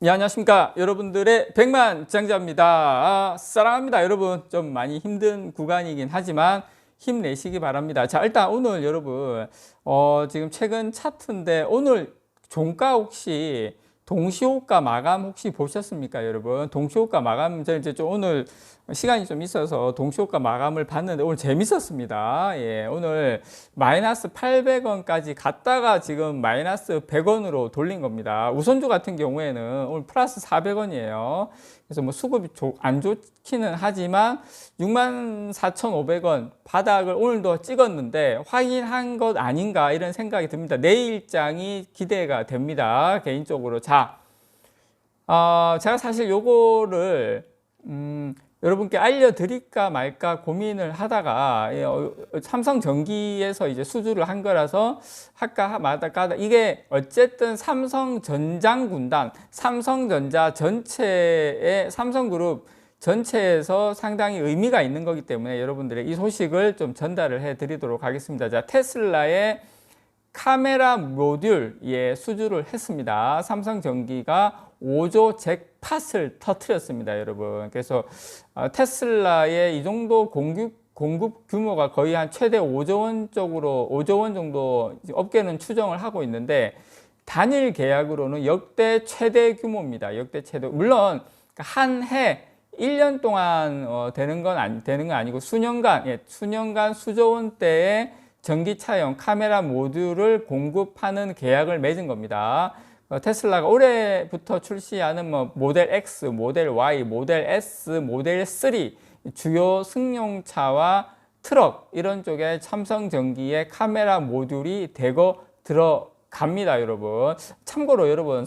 네, 안녕하십니까. 여러분들의 백만장자입니다. 사랑합니다. 여러분, 좀 많이 힘든 구간이긴 하지만 힘내시기 바랍니다. 자, 일단 오늘 여러분, 지금 최근 차트인데 오늘 종가 혹시 동시호가 마감 혹시 보셨습니까, 여러분? 동시호가 마감, 제가 이제 좀 오늘 시간이 좀 있어서 동시호가 마감을 봤는데 오늘 재밌었습니다. 예, 오늘 마이너스 800원까지 갔다가 지금 마이너스 100원으로 돌린 겁니다. 우선주 같은 경우에는 오늘 플러스 400원이에요. 그래서 뭐 수급이 안 좋기는 하지만 64,500원 바닥을 오늘도 찍었는데 확인한 것 아닌가 이런 생각이 듭니다. 내일장이 기대가 됩니다. 개인적으로. 자, 제가 사실 요거를 여러분께 알려드릴까 말까 고민을 하다가 삼성전기에서 이제 수주를 한 거라서 할까 말까 이게 어쨌든 삼성전장군단, 삼성전자 전체의 삼성그룹 전체에서 상당히 의미가 있는 거기 때문에 여러분들의 이 소식을 좀 전달을 해 드리도록 하겠습니다. 자, 테슬라의 카메라 모듈 수주를 했습니다. 삼성전기가 5조 잭팟을 터뜨렸습니다, 여러분. 그래서 테슬라의 이 정도 공급 규모가 거의 한 최대 5조 원 쪽으로 5조 원 정도 업계는 추정을 하고 있는데 단일 계약으로는 역대 최대 규모입니다. 역대 최대. 물론 한 해 1년 동안 되는 건 아니고 수년간 수조 원대의 전기차용 카메라 모듈을 공급하는 계약을 맺은 겁니다. 테슬라가 올해부터 출시하는 모델 X, 모델 Y, 모델 S, 모델 3 주요 승용차와 트럭 이런 쪽에 삼성전기의 카메라 모듈이 대거 들어갑니다, 여러분. 참고로 여러분,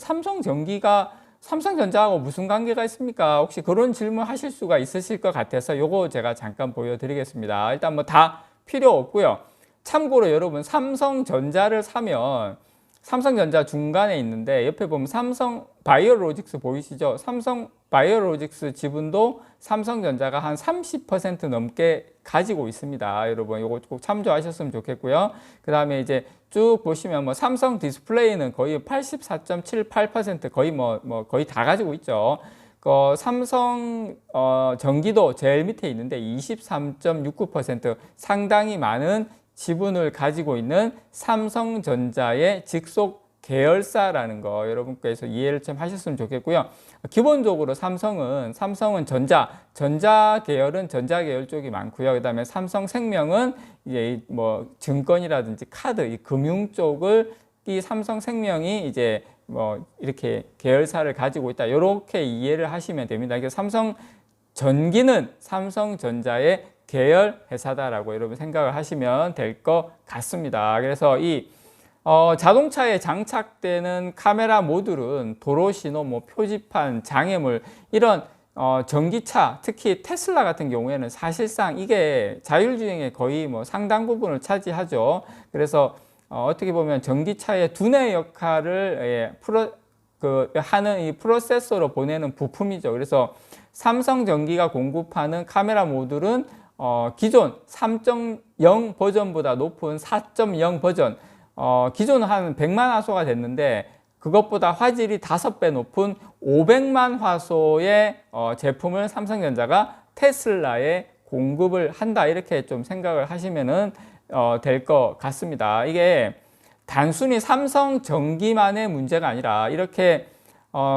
삼성전자하고 무슨 관계가 있습니까? 혹시 그런 질문 하실 수가 있으실 것 같아서 요거 제가 잠깐 보여드리겠습니다. 일단 뭐 다 필요 없고요. 참고로 여러분, 삼성전자를 사면 삼성전자 중간에 있는데 옆에 보면 삼성 바이오로직스 보이시죠? 삼성 바이오로직스 지분도 삼성전자가 한 30% 넘게 가지고 있습니다. 여러분, 이거 꼭 참조하셨으면 좋겠고요. 그 다음에 이제 쭉 보시면 뭐 삼성 디스플레이는 거의 84.78% 거의 거의 다 가지고 있죠. 삼성 전기도 제일 밑에 있는데 23.69% 상당히 많은 지분을 가지고 있는 삼성전자의 직속 계열사라는 거 여러분께서 이해를 좀 하셨으면 좋겠고요. 기본적으로 삼성은 전자 계열은 전자 계열 쪽이 많고요. 그다음에 삼성생명은 이제 뭐 증권이라든지 카드, 이 금융 쪽을 이 삼성생명이 이제 뭐 이렇게 계열사를 가지고 있다. 이렇게 이해를 하시면 됩니다. 그래서 삼성전기는 삼성전자의 계열 회사다라고 여러분 생각을 하시면 될 것 같습니다. 그래서 이 자동차에 장착되는 카메라 모듈은 도로신호, 표지판, 장애물 이런 전기차, 특히 테슬라 같은 경우에는 사실상 이게 자율주행의 거의 상당 부분을 차지하죠. 그래서 어떻게 보면 전기차의 두뇌 역할을 하는 이 프로세서로 보내는 부품이죠. 그래서 삼성전기가 공급하는 카메라 모듈은 기존 3.0 버전보다 높은 4.0 버전, 기존은 한 100만 화소가 됐는데 그것보다 화질이 5배 높은 500만 화소의 제품을 삼성전자가 테슬라에 공급을 한다, 이렇게 좀 생각을 하시면 될 것 같습니다. 이게 단순히 삼성전기만의 문제가 아니라 이렇게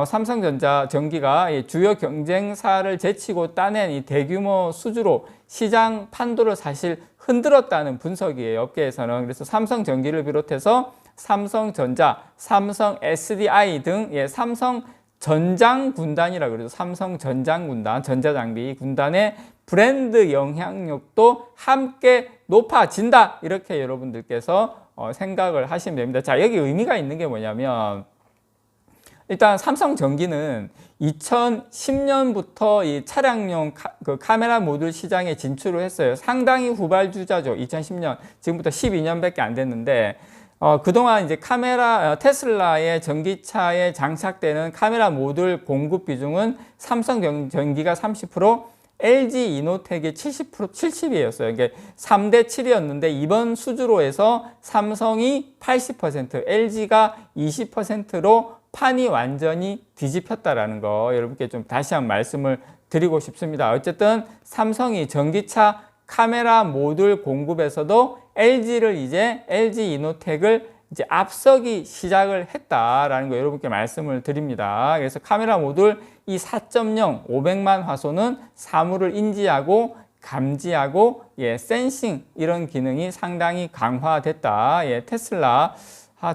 삼성전기가 주요 경쟁사를 제치고 따낸 이 대규모 수주로 시장 판도를 사실 흔들었다는 분석이에요, 업계에서는. 그래서 삼성전기를 비롯해서 삼성전자, 삼성 SDI 등 삼성 전장군단이라고 그래서 삼성전장군단, 전자장비 군단의 브랜드 영향력도 함께 높아진다, 이렇게 여러분들께서 생각을 하시면 됩니다. 자, 여기 의미가 있는 게 뭐냐면 일단 삼성전기는 2010년부터 이 차량용 카메라 모듈 시장에 진출을 했어요. 상당히 후발주자죠. 2010년, 지금부터 12년밖에 안 됐는데 그동안 이제 테슬라의 전기차에 장착되는 카메라 모듈 공급 비중은 삼성전기가 30%, LG 이노텍이 70이었어요. 이게 3대 7이었는데 이번 수주로 해서 삼성이 80%, LG가 20%로 판이 완전히 뒤집혔다라는 거 여러분께 좀 다시 한번 말씀을 드리고 싶습니다. 어쨌든 삼성이 전기차 카메라 모듈 공급에서도 LG를 이제 LG 이노텍을 이제 앞서기 시작을 했다라는 거 여러분께 말씀을 드립니다. 그래서 카메라 모듈 이 4.0 500만 화소는 사물을 인지하고 감지하고 센싱 이런 기능이 상당히 강화됐다. 테슬라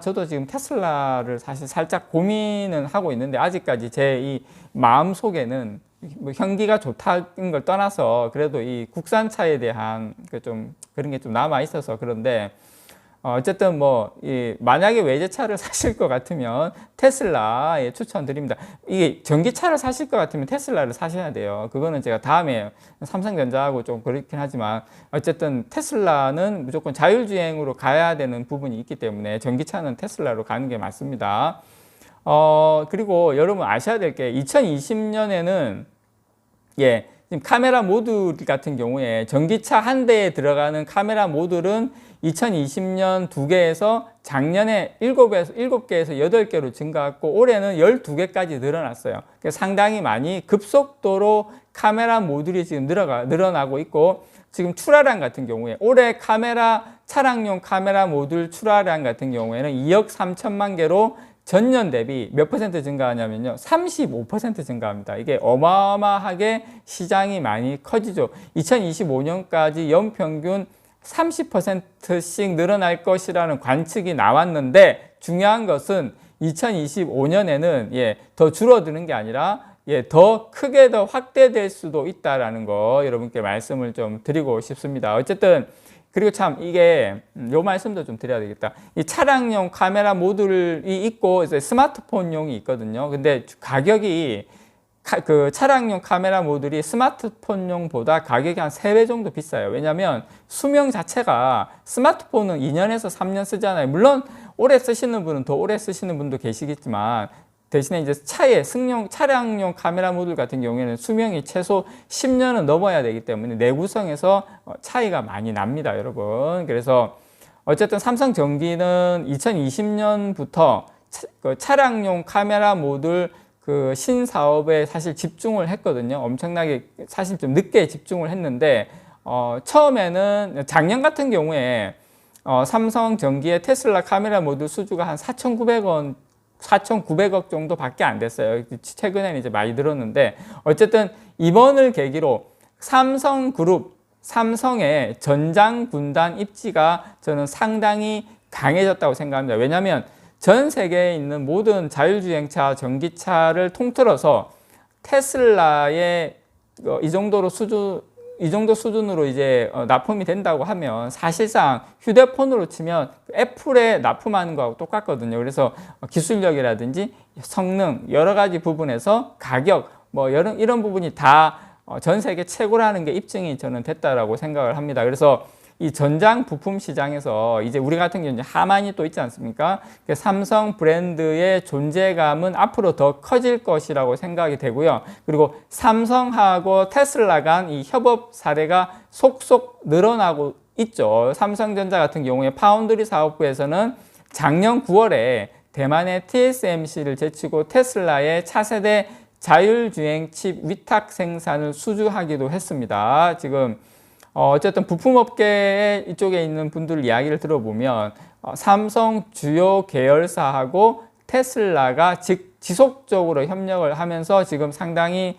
저도 지금 테슬라를 사실 살짝 고민은 하고 있는데 아직까지 제 이 마음 속에는 뭐 현기가 좋다는 걸 떠나서 그래도 이 국산차에 대한 좀 그런 게 좀 남아 있어서 그런데 어쨌든 뭐 만약에 외제차를 사실 것 같으면 테슬라 추천드립니다. 이게 전기차를 사실 것 같으면 테슬라를 사셔야 돼요. 그거는 제가 다음에 삼성전자하고 좀 그렇긴 하지만 어쨌든 테슬라는 무조건 자율주행으로 가야 되는 부분이 있기 때문에 전기차는 테슬라로 가는 게 맞습니다. 그리고 여러분 아셔야 될 게 2020년에는 지금 카메라 모듈 같은 경우에 전기차 한 대에 들어가는 카메라 모듈은 2020년 2개에서 작년에 7개에서 8개로 증가했고 올해는 12개까지 늘어났어요. 상당히 많이 급속도로 카메라 모듈이 지금 늘어나고 있고 지금 출하량 같은 경우에 올해 차량용 카메라 모듈 출하량 같은 경우에는 2억 3천만 개로 전년 대비 몇 퍼센트 증가하냐면요. 35% 증가합니다. 이게 어마어마하게 시장이 많이 커지죠. 2025년까지 연평균 30%씩 늘어날 것이라는 관측이 나왔는데 중요한 것은 2025년에는 더 줄어드는 게 아니라 더 크게 더 확대될 수도 있다라는 거 여러분께 말씀을 좀 드리고 싶습니다. 어쨌든 그리고 참 이게 요 말씀도 좀 드려야 되겠다. 이 차량용 카메라 모듈이 있고 이제 스마트폰용이 있거든요. 근데 가격이 그 차량용 카메라 모듈이 스마트폰용보다 가격이 한 3배 정도 비싸요. 왜냐하면 수명 자체가 스마트폰은 2년에서 3년 쓰잖아요. 물론 오래 쓰시는 분은 더 오래 쓰시는 분도 계시겠지만 대신에 이제 차량용 카메라 모듈 같은 경우에는 수명이 최소 10년은 넘어야 되기 때문에 내구성에서 차이가 많이 납니다, 여러분. 그래서 어쨌든 삼성전기는 2020년부터 차량용 카메라 모듈 그 신사업에 사실 집중을 했거든요. 엄청나게 사실 좀 늦게 집중을 했는데 처음에는 작년 같은 경우에 삼성전기의 테슬라 카메라 모듈 수주가 한 4,900억 정도밖에 안 됐어요. 최근에는 이제 많이 늘었는데 어쨌든 이번을 계기로 삼성그룹, 삼성의 전장 군단 입지가 저는 상당히 강해졌다고 생각합니다. 왜냐하면 전 세계에 있는 모든 자율주행차, 전기차를 통틀어서 테슬라의 이 정도 수준으로 이제 납품이 된다고 하면 사실상 휴대폰으로 치면 애플에 납품하는 거하고 똑같거든요. 그래서 기술력이라든지 성능 여러 가지 부분에서 가격 뭐 이런 부분이 다 전 세계 최고라는 게 입증이 저는 됐다라고 생각을 합니다. 그래서 이 전장 부품 시장에서 이제 우리 같은 경우는 하만이 또 있지 않습니까? 삼성 브랜드의 존재감은 앞으로 더 커질 것이라고 생각이 되고요. 그리고 삼성하고 테슬라 간 이 협업 사례가 속속 늘어나고 있죠. 삼성전자 같은 경우에 파운드리 사업부에서는 작년 9월에 대만의 TSMC를 제치고 테슬라의 차세대 자율주행 칩 위탁 생산을 수주하기도 했습니다. 지금 어쨌든 부품업계 이쪽에 있는 분들 이야기를 들어보면 삼성 주요 계열사하고 테슬라가 지속적으로 협력을 하면서 지금 상당히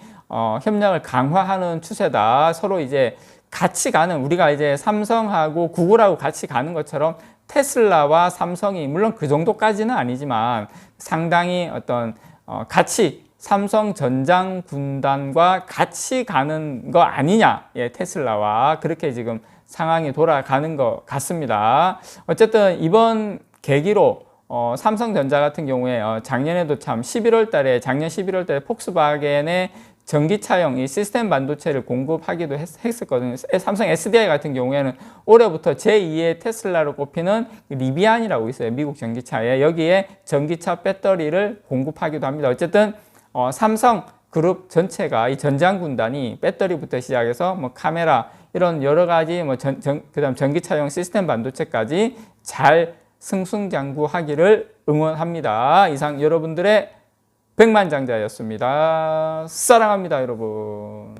협력을 강화하는 추세다. 서로 이제 같이 가는 우리가 이제 삼성하고 구글하고 같이 가는 것처럼 테슬라와 삼성이 물론 그 정도까지는 아니지만 상당히 어떤 같이 삼성 전장 군단과 같이 가는 거 아니냐, 테슬라와 그렇게 지금 상황이 돌아가는 것 같습니다. 어쨌든 이번 계기로 삼성전자 같은 경우에 작년 11월 달에 폭스바겐의 전기차용 이 시스템 반도체를 공급하기도 했었거든요. 삼성 SDI 같은 경우에는 올해부터 제2의 테슬라로 꼽히는 리비안이라고 있어요. 미국 전기차에 여기에 전기차 배터리를 공급하기도 합니다. 어쨌든 삼성 그룹 전체가 이 전장 군단이 배터리부터 시작해서 뭐 카메라 이런 여러 가지 그다음 전기차용 시스템 반도체까지 잘 승승장구하기를 응원합니다. 이상 여러분들의 백만장자였습니다. 사랑합니다, 여러분.